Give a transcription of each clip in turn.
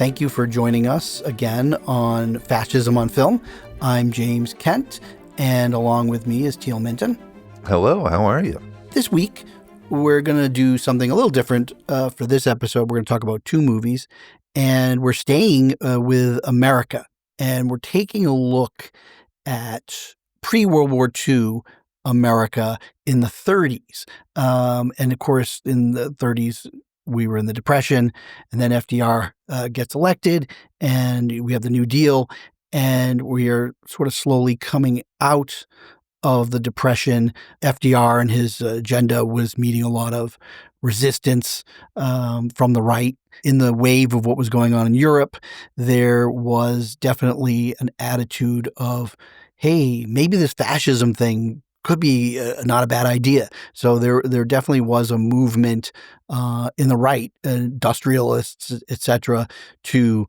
Thank you for joining us again on Fascism on Film. I'm James Kent, and along with me is Teal Minton. Hello, how are you? This week, we're going to do something a little different for this episode. We're going to talk about two movies, and we're staying with America, and we're taking a look at pre-World War II America in the 30s. And of course, in the 30s, we were in the Depression, and then FDR gets elected, and we have the New Deal, and we are sort of slowly coming out of the Depression. FDR and his agenda was meeting a lot of resistance from the right. In the wave of what was going on in Europe, there was definitely an attitude of, hey, maybe this fascism thing could be not a bad idea. So there definitely was a movement in the right, industrialists, etc., to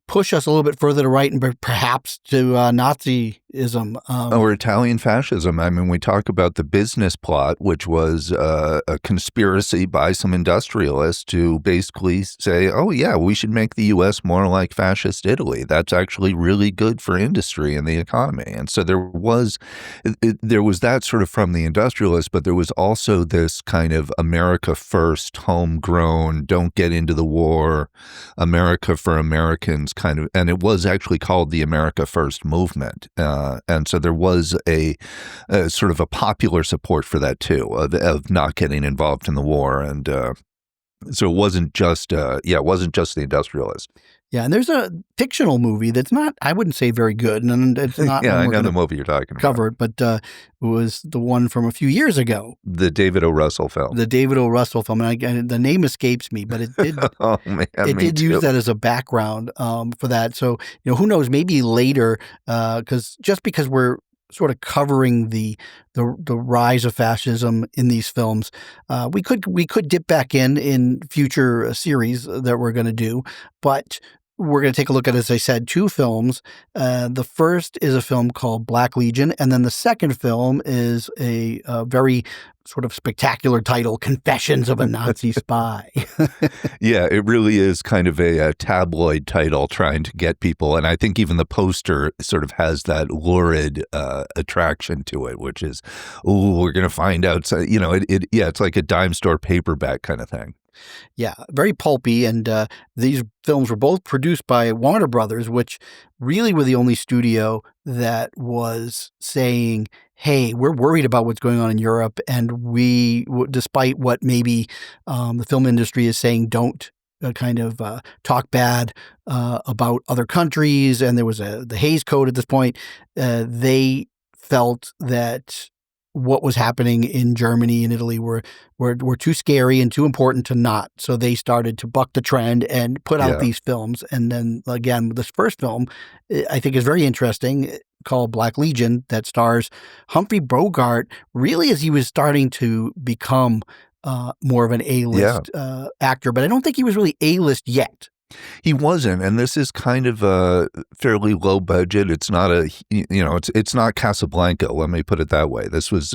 push us a little bit further to right and perhaps to Nazism. Or Italian fascism. I mean, we talk about the business plot, which was a conspiracy by some industrialists to basically say, oh, yeah, we should make the U.S. more like fascist Italy. That's actually really good for industry and the economy. And so there was that sort of from the industrialists, but there was also this kind of America first, homegrown, don't get into the war, America for Americans kind of, and it was actually called the America First movement. And so there was a sort of a popular support for that too, of not getting involved in the war. And so it wasn't just, it wasn't just the industrialists. Yeah, and there's a fictional movie that's not, I wouldn't say very good, and it's not. Yeah, I know the movie you're talking about. Covered, but it was the one from a few years ago. The David O. Russell film. The David O. Russell film, and the name escapes me, but it did. Oh man, it did use that as a background for that. So who knows? Maybe later, because we're sort of covering the rise of fascism in these films, we could dip back in future series that we're going to do, but we're going to take a look at, as I said, two films. The first is a film called Black Legion, and then the second film is a very sort of spectacular title, Confessions of a Nazi Spy. Yeah, it really is kind of a tabloid title trying to get people. And I think even the poster sort of has that lurid attraction to it, which is, oh, we're going to find out. So, it's like a dime store paperback kind of thing. Yeah, very pulpy. And these films were both produced by Warner Brothers, which really were the only studio that was saying, hey, we're worried about what's going on in Europe. And we, despite what maybe the film industry is saying, don't talk bad about other countries. And there was the Hays Code at this point. They felt that what was happening in Germany and Italy were too scary and too important to not. So they started to buck the trend and put out these films. And then again, this first film, I think, is very interesting, called Black Legion, that stars Humphrey Bogart, really as he was starting to become more of an A-list actor. But I don't think he was really A-list yet. He wasn't, and this is kind of a fairly low budget. It's not it's not Casablanca. Let me put it that way. This was,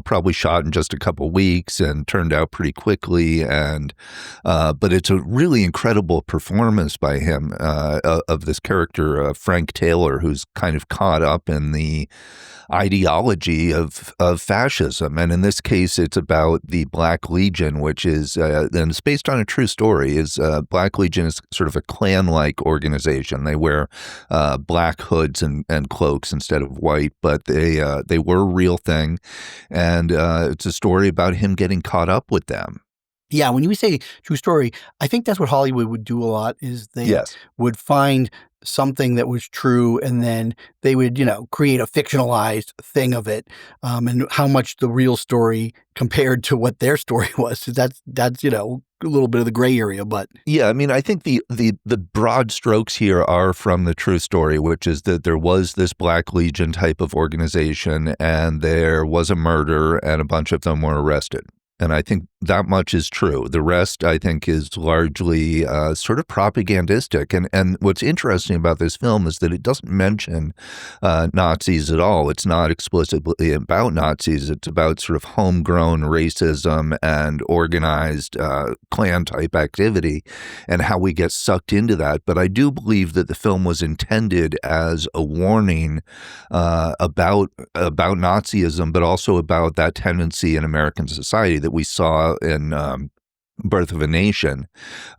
probably shot in just a couple weeks and turned out pretty quickly. And but it's a really incredible performance by him of this character, Frank Taylor, who's kind of caught up in the ideology of fascism. And in this case, it's about the Black Legion, which is, and it's based on a true story, Black Legion is sort of a Klan-like organization. They wear black hoods and cloaks instead of white, but they were a real thing. And it's a story about him getting caught up with them. Yeah, when you say true story, I think that's what Hollywood would do a lot, is they would find something that was true, and then they would, create a fictionalized thing of it, and how much the real story compared to what their story was. So that's a little bit of the gray area, but yeah, I mean, I think the broad strokes here are from the true story, which is that there was this Black Legion type of organization, and there was a murder, and a bunch of them were arrested. And I think that much is true. The rest, I think, is largely sort of propagandistic. And what's interesting about this film is that it doesn't mention Nazis at all. It's not explicitly about Nazis. It's about sort of homegrown racism and organized Klan-type activity and how we get sucked into that. But I do believe that the film was intended as a warning about Nazism, but also about that tendency in American society that we saw in Birth of a Nation,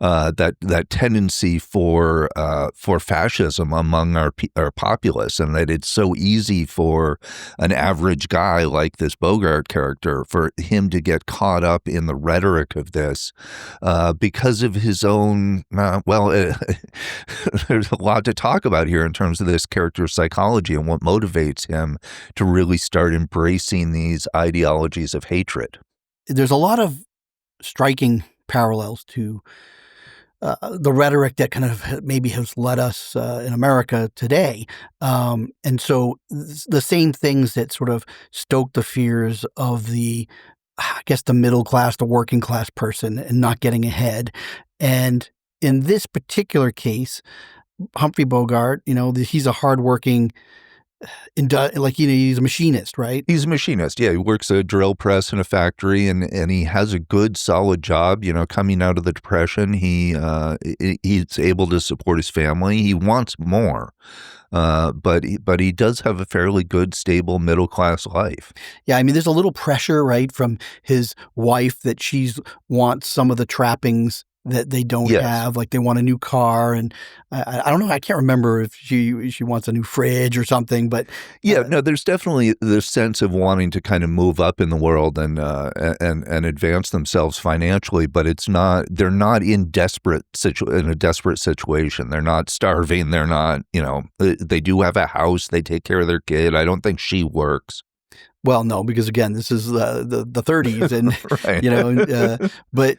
that tendency for fascism among our populace, and that it's so easy for an average guy like this Bogart character, for him to get caught up in the rhetoric of this because of his own. There's a lot to talk about here in terms of this character's psychology and what motivates him to really start embracing these ideologies of hatred. There's a lot of striking parallels to the rhetoric that kind of maybe has led us in America today. And so the same things that sort of stoke the fears of I guess, the middle class, the working class person and not getting ahead. And in this particular case, Humphrey Bogart, he's a hardworking, he's a machinist, right? He's a machinist. Yeah, he works a drill press in a factory, and he has a good, solid job. Coming out of the Depression, he's able to support his family. He wants more, but he does have a fairly good, stable, middle class life. Yeah, I mean, there's a little pressure, right, from his wife that she wants some of the trappings that they don't have, like they want a new car, and I don't know, I can't remember if she wants a new fridge or something, but no, there's definitely the sense of wanting to kind of move up in the world and advance themselves financially, but they're not in a desperate situation. They're not starving. They're not, they do have a house. They take care of their kid. I don't think she works. Well, no, because again, this is the 30s, and right. But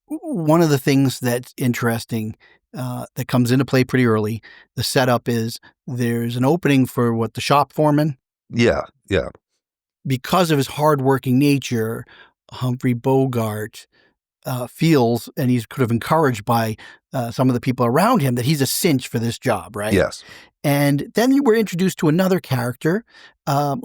one of the things that's interesting that comes into play pretty early, the setup is there's an opening for the shop foreman. Yeah. Because of his hardworking nature, Humphrey Bogart feels, and he's kind of encouraged by some of the people around him, that he's a cinch for this job, right? Yes. And then we're introduced to another character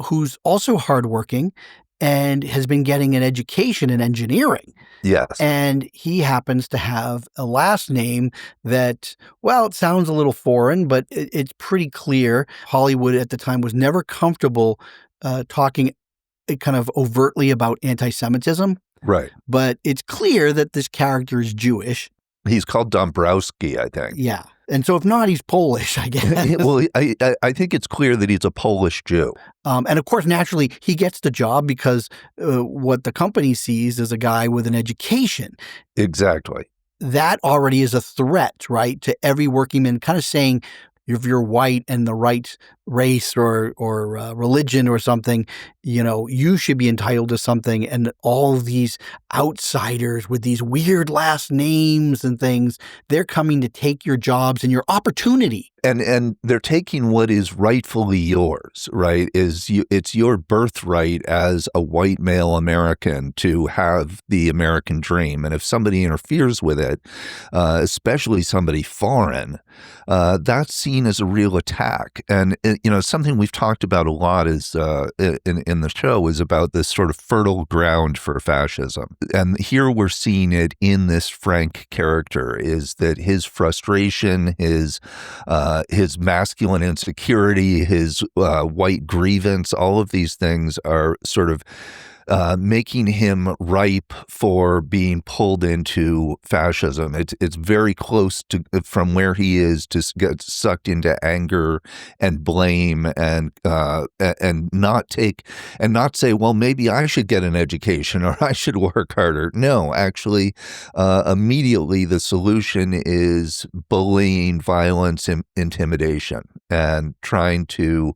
who's also hardworking and has been getting an education in engineering. Yes. And he happens to have a last name that, well, it sounds a little foreign, but it's pretty clear Hollywood at the time was never comfortable talking kind of overtly about anti-Semitism. Right. But it's clear that this character is Jewish. He's called Dombrowski, I think. Yeah. And so if not, he's Polish, I guess. Well, I think it's clear that he's a Polish Jew. And of course, naturally, he gets the job because what the company sees is a guy with an education. Exactly. That already is a threat, right, to every working man, kind of saying, if you're white and the right race or religion or something, you should be entitled to something. And all of these outsiders with these weird last names and things, they're coming to take your jobs and your opportunity. And they're taking what is rightfully yours, right? It's your birthright as a white male American to have the American dream. And if somebody interferes with it, especially somebody foreign, that's seen as a real attack. And something we've talked about a lot is in the show is about this sort of fertile ground for fascism. And here we're seeing it in this Frank character, is that his frustration, his masculine insecurity, his white grievance, all of these things are sort of making him ripe for being pulled into fascism. It's very close to from where he is to get sucked into anger and blame and not say, well, maybe I should get an education or I should work harder. No, actually, immediately the solution is bullying, violence, and intimidation, and trying to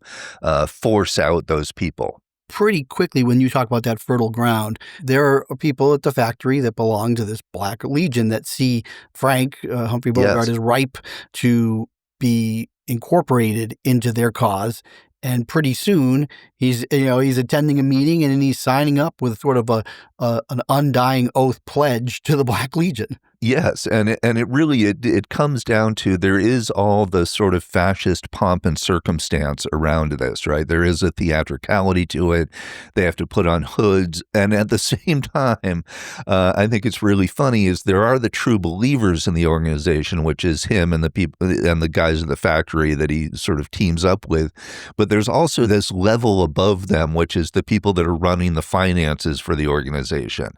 force out those people. Pretty quickly, when you talk about that fertile ground, there are people at the factory that belong to this Black Legion that see Frank, Humphrey Bogart, as ripe to be incorporated into their cause. And pretty soon he's attending a meeting and then he's signing up with sort of an undying oath pledge to the Black Legion. Yes, and it really it comes down to there is all the sort of fascist pomp and circumstance around this, right? There is a theatricality to it. They have to put on hoods, and at the same time, I think it's really funny is there are the true believers in the organization, which is him and the people and the guys at the factory that he sort of teams up with, but there's also this level above them, which is the people that are running the finances for the organization.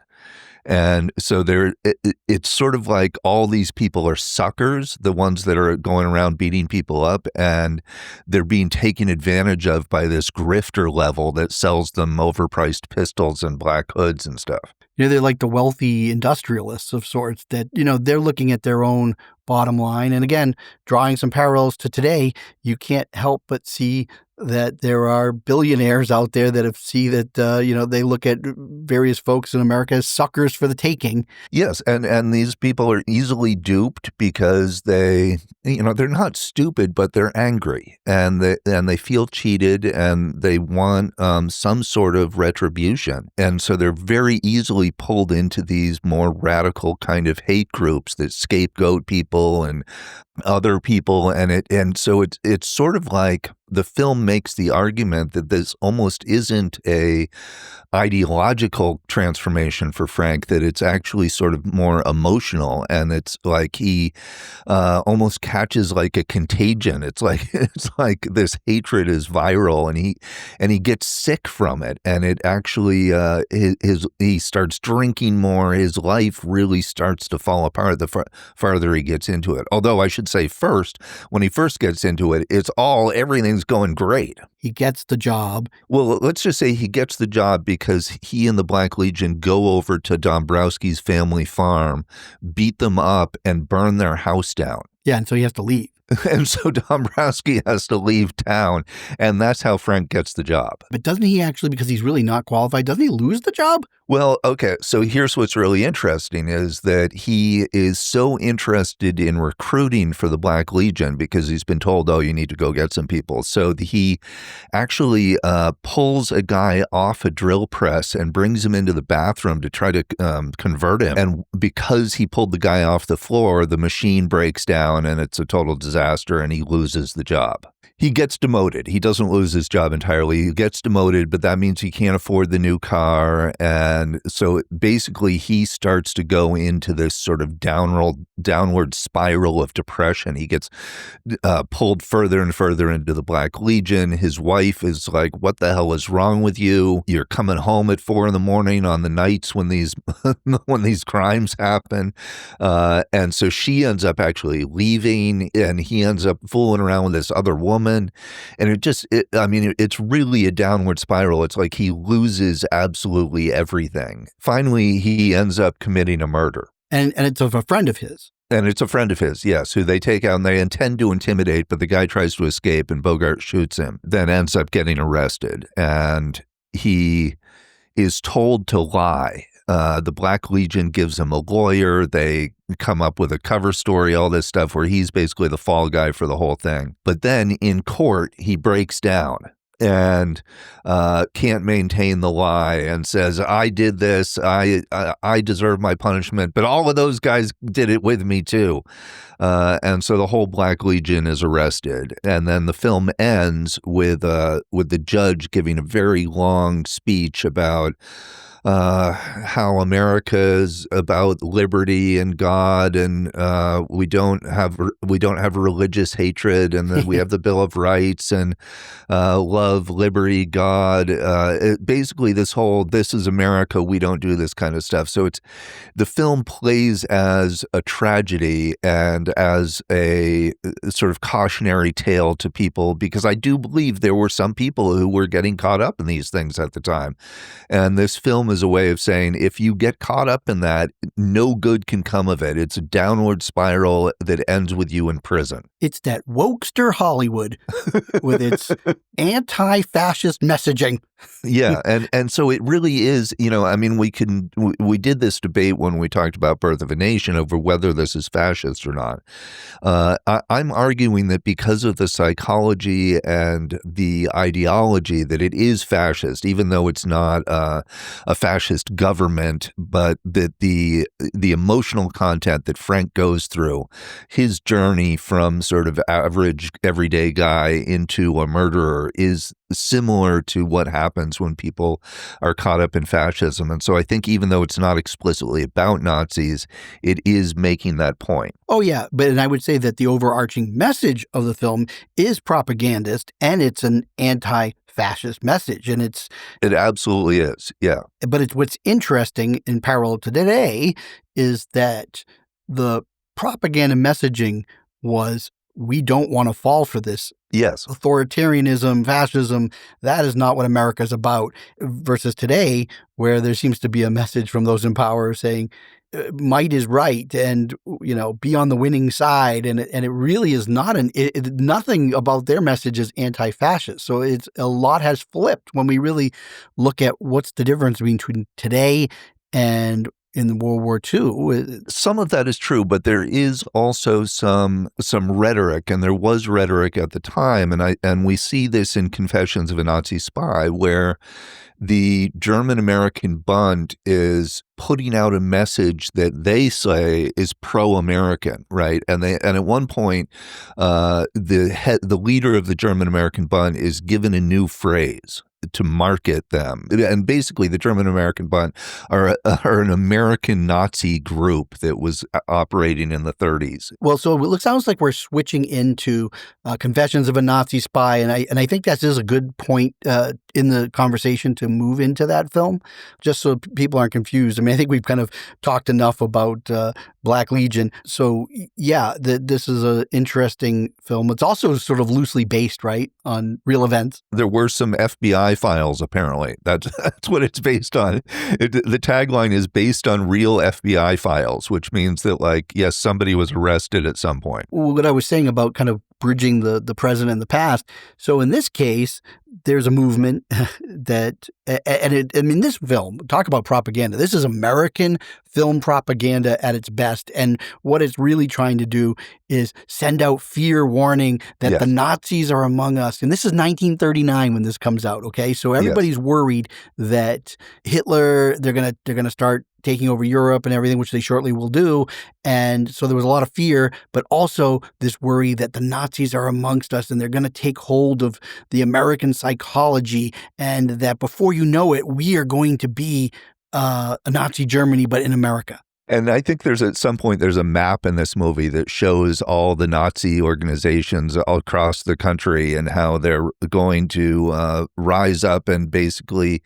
And so it's sort of like all these people are suckers, the ones that are going around beating people up, and they're being taken advantage of by this grifter level that sells them overpriced pistols and black hoods and stuff. They're like the wealthy industrialists of sorts that, they're looking at their own bottom line. And again, drawing some parallels to today, you can't help but see that there are billionaires out there that see that, they look at various folks in America as suckers for the taking. Yes, and these people are easily duped because they're not stupid, but they're angry and they feel cheated and they want some sort of retribution. And so they're very easily pulled into these more radical kind of hate groups that scapegoat people and other people, and so it's sort of like the film makes the argument that this almost isn't a ideological transformation for Frank, that it's actually sort of more emotional, and it's like he almost catches like a contagion. It's like this hatred is viral, and he gets sick from it, and it actually he starts drinking more. His life really starts to fall apart the farther he gets into it. Although I should say first, when he first gets into it, everything's going great. He gets the job. Well, let's just say he gets the job because he and the Black Legion go over to Dombrowski's family farm, beat them up, and burn their house down. Yeah, and so he has to leave. And so Dombrowski has to leave town, and that's how Frank gets the job. But doesn't he actually, because he's really not qualified, doesn't he lose the job? Well, okay, so here's what's really interesting is that he is so interested in recruiting for the Black Legion because he's been told, oh, you need to go get some people. So he actually pulls a guy off a drill press and brings him into the bathroom to try to convert him. And because he pulled the guy off the floor, the machine breaks down and it's a total disaster and he loses the job. He gets demoted. He doesn't lose his job entirely. He gets demoted, but that means he can't afford the new car. And so basically he starts to go into this sort of downward spiral of depression. He gets pulled further and further into the Black Legion. His wife is like, what the hell is wrong with you? You're coming home at 4 a.m. on the nights when these when these crimes happen. And so she ends up actually leaving, and he ends up fooling around with this other woman. And it's really a downward spiral. It's like he loses absolutely everything. Finally, he ends up committing a murder. And it's of a friend of his. And it's a friend of his, yes, who they take out and they intend to intimidate, but the guy tries to escape and Bogart shoots him, then ends up getting arrested. And he is told to lie. The Black Legion gives him a lawyer. They come up with a cover story, all this stuff where he's basically the fall guy for the whole thing. But then in court, he breaks down and can't maintain the lie and says, I did this, I deserve my punishment, but all of those guys did it with me too. And so the whole Black Legion is arrested. And then the film ends with the judge giving a very long speech about how America is about liberty and God, and we don't have religious hatred, and that we have the Bill of Rights and love, liberty, God. Basically, this is America. We don't do this kind of stuff. So the film plays as a tragedy and as a sort of cautionary tale to people, because I do believe there were some people who were getting caught up in these things at the time, and this film is a way of saying if you get caught up in that, no good can come of it. It's a downward spiral that ends with you in prison. It's that wokester Hollywood with its anti-fascist messaging. Yeah, and so it really is, I mean, we did this debate when we talked about Birth of a Nation over whether this is fascist or not. I'm arguing that because of the psychology and the ideology that it is fascist, even though it's not a fascist government, but that the emotional content that Frank goes through, his journey from sort of average everyday guy into a murderer is similar to what happens when people are caught up in fascism. And so I think even though it's not explicitly about Nazis, it is making that point. Oh, yeah. And I would say that the overarching message of the film is propagandist, and it's an anti-fascist message. And It absolutely is. Yeah. but it's what's interesting in parallel to today is that the propaganda messaging was, we don't want to fall for this Yes. authoritarianism, fascism. That is not what America is about. Versus today, where there seems to be a message from those in power saying, might is right, and be on the winning side, and it really is not nothing about their message is anti-fascist. So it's a lot has flipped when we really look at what's the difference between today and in World War II. Some of that is true, but there is also some rhetoric, and there was rhetoric at the time, and we see this in Confessions of a Nazi Spy, where the German-American Bund is putting out a message that they say is pro-American, right? And at one point, the leader of the German-American Bund is given a new phrase to market them. And basically, the German-American Bund are an American Nazi group that was operating in the 30s. Well, so it sounds like we're switching into Confessions of a Nazi Spy, and I think that is a good point in the conversation to move into that film, just so people aren't confused. I mean, I think we've kind of talked enough about Black Legion. So yeah, this is an interesting film. It's also sort of loosely based, right, on real events. There were some FBI files, apparently. That's what it's based on. The tagline is based on real FBI files, which means that, like, yes, somebody was arrested at some point. What I was saying about kind of bridging the present and the past. So in this case, there's a movement that, this film, talk about propaganda. This is American film propaganda at its best. And what it's really trying to do is send out fear warning that the Nazis are among us. And this is 1939 when this comes out. Okay. So everybody's worried that Hitler, they're going to start taking over Europe and everything, which they shortly will do. And so there was a lot of fear, but also this worry that the Nazis are amongst us and they're going to take hold of the American psychology, and that before you know it, we are going to be a Nazi Germany, but in America. And I think at some point there's a map in this movie that shows all the Nazi organizations all across the country and how they're going to rise up and basically.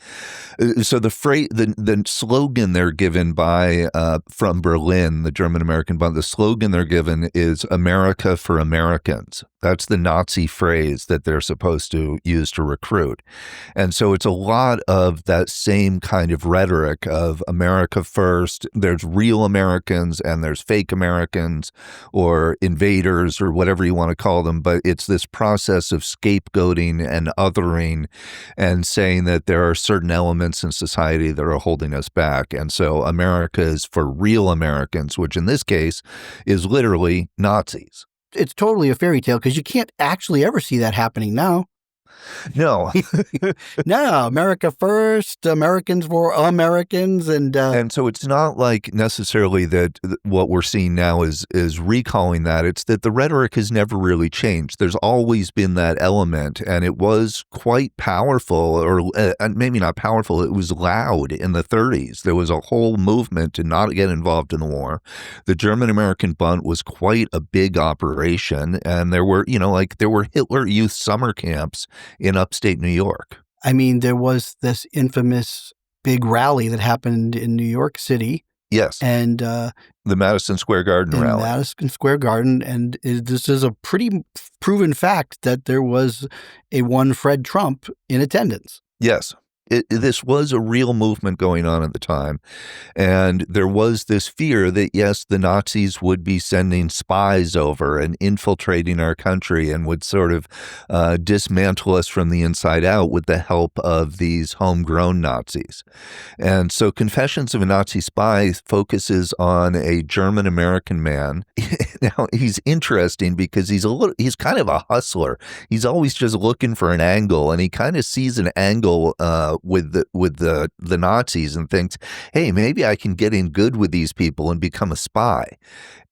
So the slogan they're given by from Berlin, the German-American Bund, the slogan they're given is "America for Americans." That's the Nazi phrase that they're supposed to use to recruit. And so it's a lot of that same kind of rhetoric of America first. There's real Americans and there's fake Americans or invaders or whatever you want to call them. But it's this process of scapegoating and othering and saying that there are certain elements in society that are holding us back. And so America is for real Americans, which in this case is literally Nazis. It's totally a fairy tale because you can't actually ever see that happening now. No. No, America first, Americans for Americans. And so it's not like necessarily that what we're seeing now is recalling that. It's that the rhetoric has never really changed. There's always been that element, and it was quite powerful, or maybe not powerful. It was loud in the 30s. There was a whole movement to not get involved in the war. The German-American Bund was quite a big operation, and there were Hitler Youth summer camps in upstate New York. I mean, there was this infamous big rally that happened in New York City. Yes. And the Madison Square Garden rally. Madison Square Garden. And this is a pretty proven fact that there was a one Fred Trump in attendance. Yes. this was a real movement going on at the time. And there was this fear that, yes, the Nazis would be sending spies over and infiltrating our country and would sort of dismantle us from the inside out with the help of these homegrown Nazis. And so Confessions of a Nazi Spy focuses on a German-American man. Now, he's interesting because he's kind of a hustler. He's always just looking for an angle, and he kind of sees an angle with the Nazis and thinks, hey, maybe I can get in good with these people and become a spy.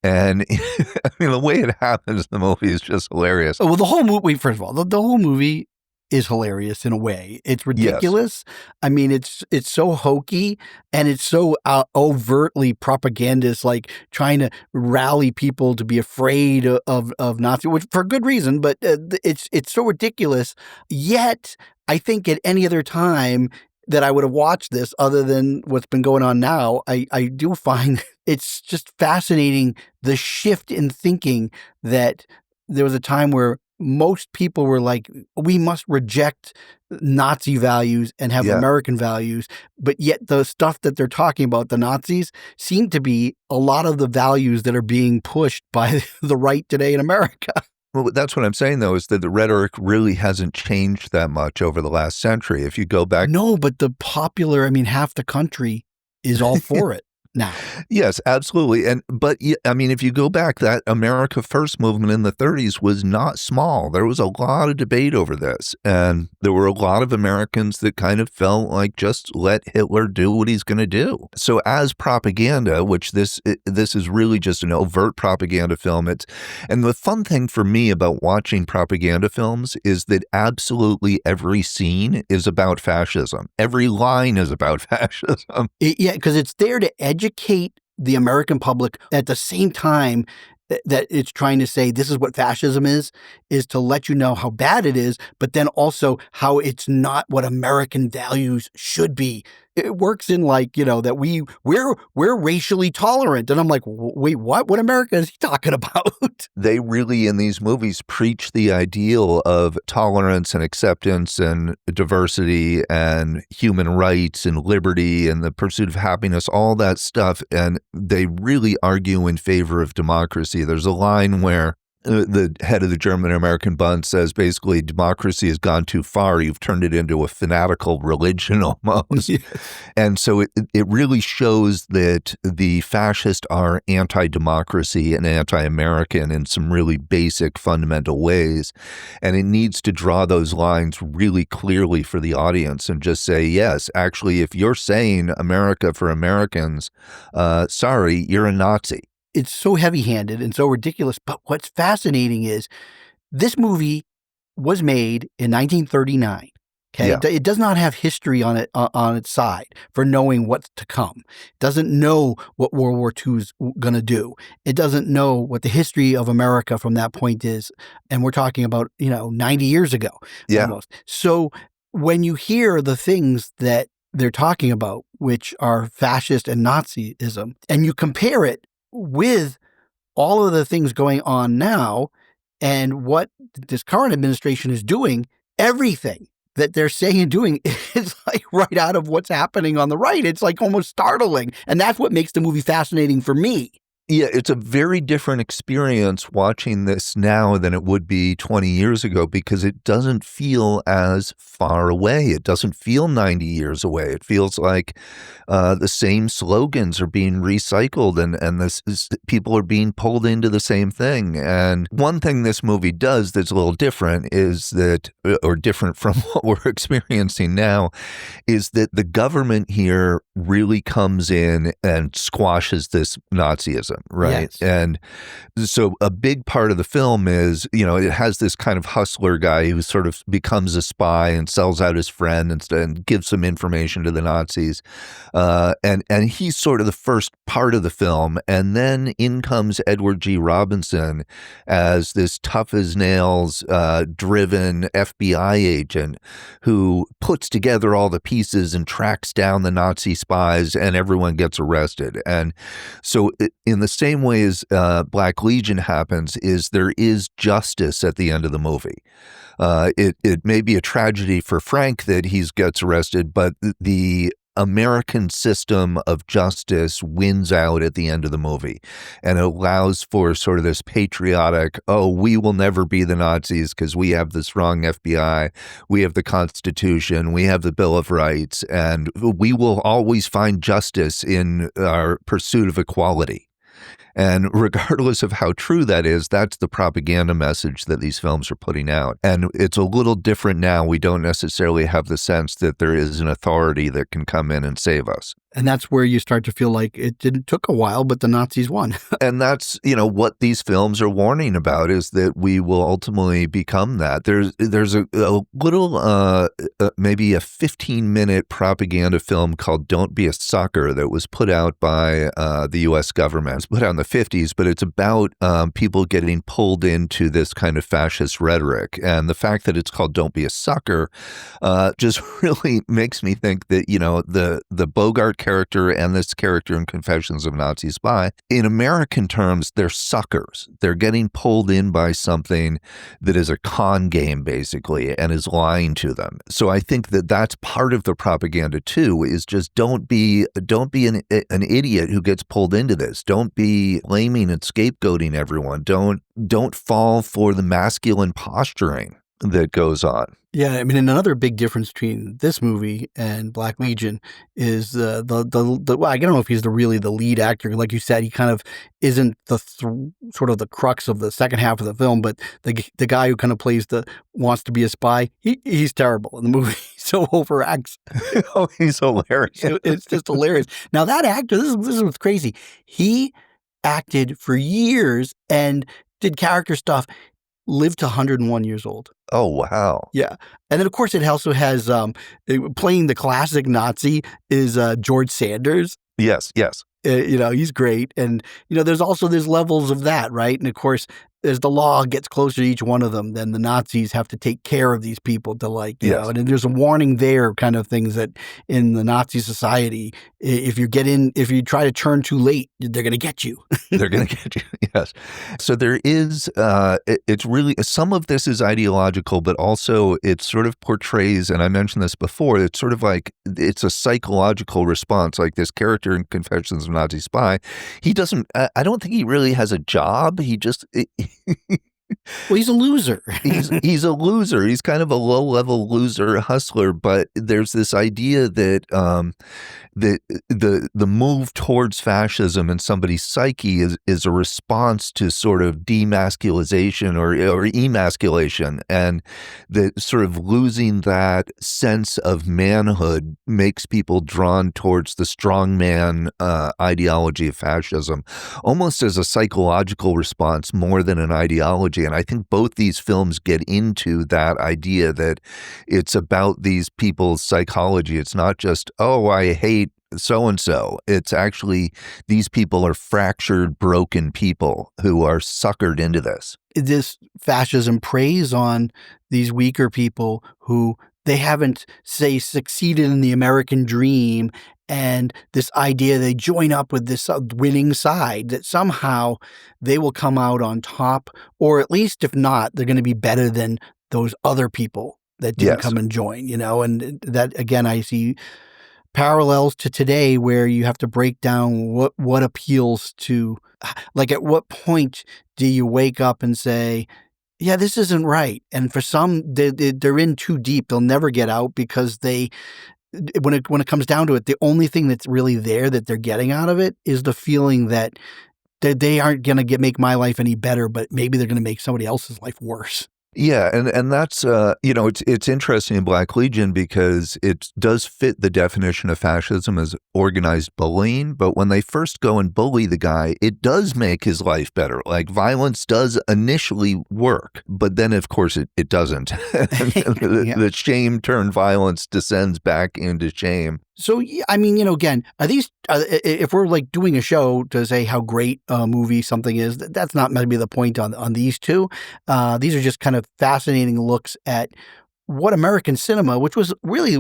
And I mean, the way it happens in the movie is just hilarious. Oh, well, the whole movie, first of all, the whole movie is hilarious in a way. It's ridiculous. Yes. I mean, it's so hokey, and it's so overtly propagandist, like trying to rally people to be afraid of Nazi, which for good reason, but it's so ridiculous. Yet, I think at any other time that I would have watched this, other than what's been going on now, I do find it's just fascinating, the shift in thinking that there was a time where most people were like, we must reject Nazi values and have American values. But yet the stuff that they're talking about, the Nazis, seem to be a lot of the values that are being pushed by the right today in America. Well, that's what I'm saying, though, is that the rhetoric really hasn't changed that much over the last century. If you go back. No, but the popular, I mean, half the country is all for it now. Yes, absolutely. But I mean, if you go back, that America First movement in the 30s was not small. There was a lot of debate over this. And there were a lot of Americans that kind of felt like, just let Hitler do what he's going to do. So as propaganda, which this is really just an overt propaganda film. And the fun thing for me about watching propaganda films is that absolutely every scene is about fascism. Every line is about fascism. Yeah, because it's there to educate the American public at the same time that it's trying to say this is what fascism is to let you know how bad it is, but then also how it's not what American values should be. It works in like, that we're racially tolerant. And I'm like, wait, what? What America is he talking about? They really, in these movies, preach the ideal of tolerance and acceptance and diversity and human rights and liberty and the pursuit of happiness, all that stuff. And they really argue in favor of democracy. There's a line where the head of the German-American Bund says, basically, democracy has gone too far. You've turned it into a fanatical religion almost. Yeah. And so it really shows that the fascists are anti-democracy and anti-American in some really basic, fundamental ways. And it needs to draw those lines really clearly for the audience and just say, yes, actually, if you're saying America for Americans, sorry, you're a Nazi. It's so heavy-handed and so ridiculous. But what's fascinating is this movie was made in 1939. Okay, yeah. It does not have history on its side for knowing what's to come. It doesn't know what World War II is going to do. It doesn't know what the history of America from that point is. And we're talking about 90 years ago, almost. So when you hear the things that they're talking about, which are fascist and Nazism, and you compare it with all of the things going on now and what this current administration is doing, everything that they're saying and doing is like right out of what's happening on the right. It's like almost startling. And that's what makes the movie fascinating for me. Yeah, it's a very different experience watching this now than it would be 20 years ago because it doesn't feel as far away. It doesn't feel 90 years away. It feels like the same slogans are being recycled and people are being pulled into the same thing. And one thing this movie does that's a little different is that, or different from what we're experiencing now, is that the government here really comes in and squashes this Nazism. Right. Yes. And so a big part of the film is, it has this kind of hustler guy who sort of becomes a spy and sells out his friend and gives some information to the Nazis. And he's sort of the first part of the film. And then in comes Edward G. Robinson as this tough as nails, driven FBI agent who puts together all the pieces and tracks down the Nazi spies and everyone gets arrested. And so in the the same way as Black Legion happens, is there is justice at the end of the movie. It may be a tragedy for Frank that he gets arrested, but the American system of justice wins out at the end of the movie, and it allows for sort of this patriotic, oh, we will never be the Nazis because we have the strong FBI, we have the Constitution, we have the Bill of Rights, and we will always find justice in our pursuit of equality. And regardless of how true that is, that's the propaganda message that these films are putting out. And it's a little different now. We don't necessarily have the sense that there is an authority that can come in and save us. And that's where you start to feel like it took a while, but the Nazis won. And that's, what these films are warning about, is that we will ultimately become that. There's a little, maybe a 15-minute propaganda film called Don't Be a Sucker that was put out by the U.S. government. It was put out in the 50s, but it's about people getting pulled into this kind of fascist rhetoric. And the fact that it's called Don't Be a Sucker just really makes me think that, the Bogart character and this character in Confessions of a Nazi Spy, in American terms, they're suckers. They're getting pulled in by something that is a con game, basically, and is lying to them. So I think that that's part of the propaganda too, is just don't be an idiot who gets pulled into this. Don't be blaming and scapegoating everyone. Don't fall for the masculine posturing that goes on. Yeah, I mean, and another big difference between this movie and Black Legion is the well, I don't know if he's really the lead actor. Like you said, he kind of isn't the sort of the crux of the second half of the film, but the guy who kind of plays wants to be a spy, he's terrible in the movie. So overacts. Oh, he's hilarious. It's just hilarious. Now that actor, this is what's crazy. He acted for years and did character stuff. Lived to 101 years old. Oh, wow. Yeah. And then, of course, it also has playing the classic Nazi is George Sanders. Yes. He's great. And, there's levels of that, right? And, of course, as the law gets closer to each one of them, then the Nazis have to take care of these people to and there's a warning there kind of things that in the Nazi society, if you try to turn too late, they're going to get you. They're going to get you. Yes. So there is, it's really, some of this is ideological, but also it sort of portrays, and I mentioned this before, it's sort of like, it's a psychological response. Like this character in Confessions of a Nazi Spy, I don't think he really has a job. He just, well, he's a loser. he's a loser. He's kind of a low-level loser hustler. But there's this idea that the move towards fascism in somebody's psyche is a response to sort of demasculization or emasculation, and that sort of losing that sense of manhood makes people drawn towards the strongman ideology of fascism, almost as a psychological response more than an ideology. And I think both these films get into that idea that it's about these people's psychology. It's not just, oh, I hate so-and-so. It's actually these people are fractured, broken people who are suckered into this. This fascism preys on these weaker people who they haven't, say, succeeded in the American dream, and this idea they join up with this winning side, that somehow they will come out on top, or at least if not, they're going to be better than those other people that didn't come and join, and that, again, I see parallels to today where you have to break down what appeals to, like, at what point do you wake up and say, yeah, this isn't right. And for some, they're in too deep. They'll never get out because when it comes down to it, the only thing that's really there that they're getting out of it is the feeling that they aren't going to make my life any better, but maybe they're going to make somebody else's life worse. Yeah, and that's it's interesting in Black Legion because it does fit the definition of fascism as organized bullying, but when they first go and bully the guy, it does make his life better. Like violence does initially work, but then of course it doesn't. The shame turned violence descends back into shame. So, I mean, again, if we're like doing a show to say how great a movie something is, that's not maybe the point on these two. These are just kind of fascinating looks at what American cinema, which was really,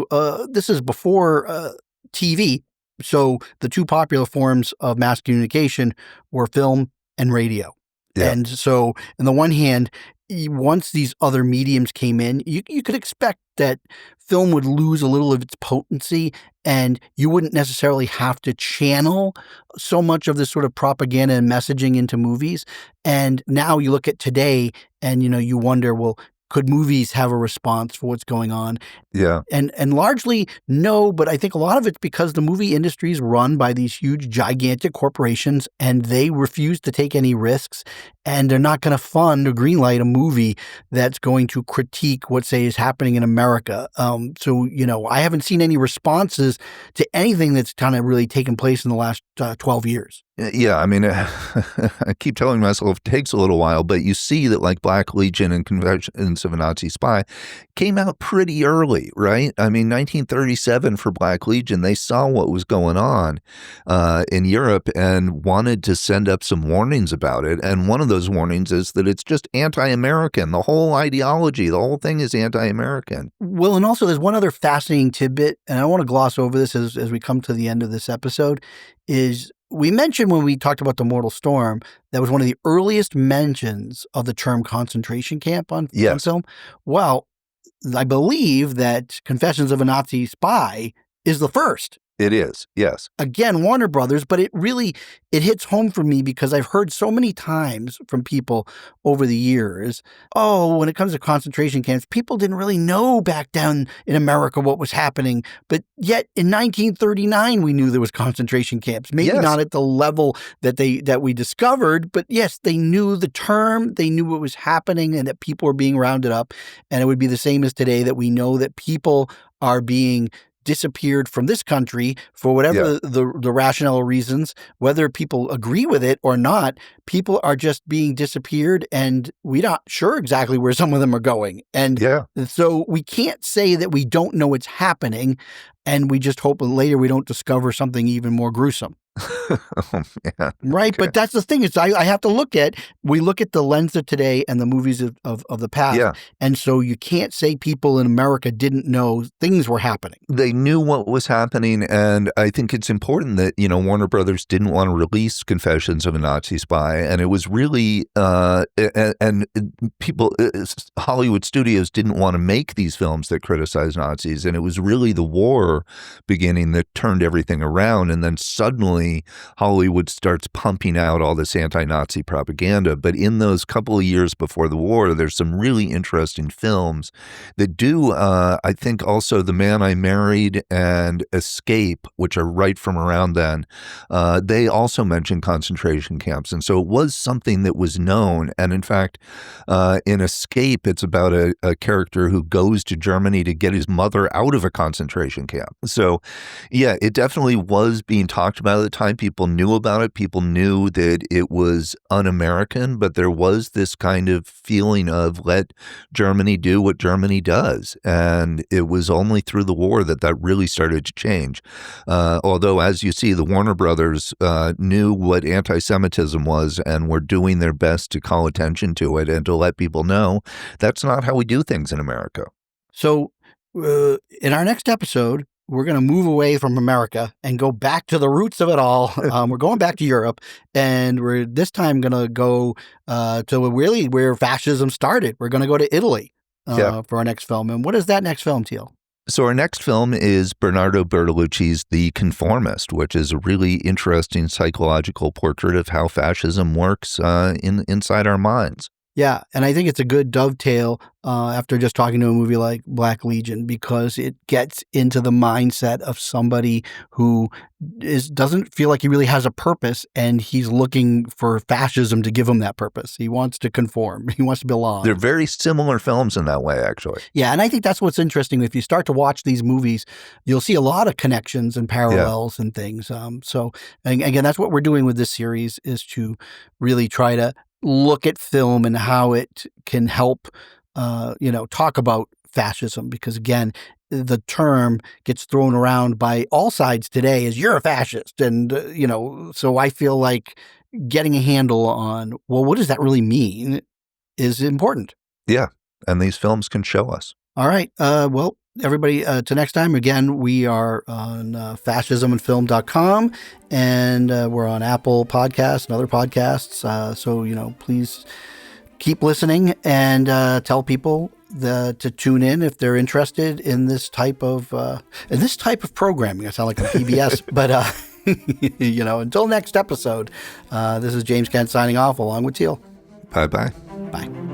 this is before TV, So the two popular forms of mass communication were film and radio. Yeah. And so, on the one hand, once these other mediums came in, you could expect that film would lose a little of its potency, and you wouldn't necessarily have to channel so much of this sort of propaganda and messaging into movies. And now you look at today, and you wonder, well, could movies have a response for what's going on? Yeah. And largely, no, but I think a lot of it's because the movie industry is run by these huge, gigantic corporations, and they refuse to take any risks, and they're not going to fund or greenlight a movie that's going to critique what, say, is happening in America. So, I haven't seen any responses to anything that's kind of really taken place in the last 12 years. Yeah, I mean, I keep telling myself it takes a little while, but you see that like Black Legion and Confessions of a Nazi Spy came out pretty early, right? I mean, 1937 for Black Legion, they saw what was going on in Europe and wanted to send up some warnings about it. And one of those warnings is that it's just anti-American. The whole ideology, the whole thing is anti-American. Well, and also there's one other fascinating tidbit, and I don't want to gloss over this as we come to the end of this episode, is we mentioned when we talked about The Mortal Storm, that was one of the earliest mentions of the term concentration camp on Yes. film. Well, I believe that Confessions of a Nazi Spy is the first. It is, yes. Again, Warner Brothers, but it hits home for me because I've heard so many times from people over the years, when it comes to concentration camps, people didn't really know back down in America what was happening. But yet in 1939, we knew there was concentration camps, maybe Yes. not at the level that we discovered, but yes, they knew the term, they knew what was happening and that people were being rounded up. And it would be the same as today that we know that people are being disappeared from this country for whatever the rationale reasons, whether people agree with it or not. People are just being disappeared, and we're not sure exactly where some of them are going. And so we can't say that we don't know what's happening, and we just hope that later we don't discover something even more gruesome. Oh, man. Right. Okay. But that's the thing is I have to we look at the lens of today and the movies of the past. Yeah. And so you can't say people in America didn't know things were happening. They knew what was happening, and I think it's important that, Warner Brothers didn't want to release Confessions of a Nazi Spy, and it was really, and people, Hollywood studios didn't want to make these films that criticize Nazis, and it was really the war beginning that turned everything around, and then suddenly Hollywood starts pumping out all this anti-Nazi propaganda. But in those couple of years before the war, there's some really interesting films that do, I think also The Man I Married and Escape, which are right from around then, they also mention concentration camps. And so it was something that was known. And in fact, in Escape, it's about a character who goes to Germany to get his mother out of a concentration camp. So yeah, it definitely was being talked about at the time. People knew about it. People knew that it was un-American, but there was this kind of feeling of let Germany do what Germany does. And it was only through the war that really started to change. Although, as you see, the Warner Brothers knew what anti-Semitism was and were doing their best to call attention to it and to let people know that's not how we do things in America. So in our next episode, we're going to move away from America and go back to the roots of it all. We're going back to Europe, and we're this time going to go to really where fascism started. We're going to go to Italy for our next film. And what is that next film, Teal? So our next film is Bernardo Bertolucci's The Conformist, which is a really interesting psychological portrait of how fascism works inside our minds. Yeah, and I think it's a good dovetail after just talking to a movie like Black Legion, because it gets into the mindset of somebody who doesn't feel like he really has a purpose, and he's looking for fascism to give him that purpose. He wants to conform. He wants to belong. They're very similar films in that way, actually. Yeah, and I think that's what's interesting. If you start to watch these movies, you'll see a lot of connections and parallels and things. So, and again, that's what we're doing with this series, is to really try to look at film and how it can help, talk about fascism. Because again, the term gets thrown around by all sides today as you're a fascist. And, so I feel like getting a handle on, well, what does that really mean is important. Yeah. And these films can show us. All right. Well, everybody, to next time. Again, we are on fascismandfilm.com, and we're on Apple Podcasts and other podcasts. So, please keep listening and tell people to tune in if they're interested in this type of programming. I sound like I'm PBS, but until next episode, this is James Kent signing off along with Teal. Bye-bye. Bye.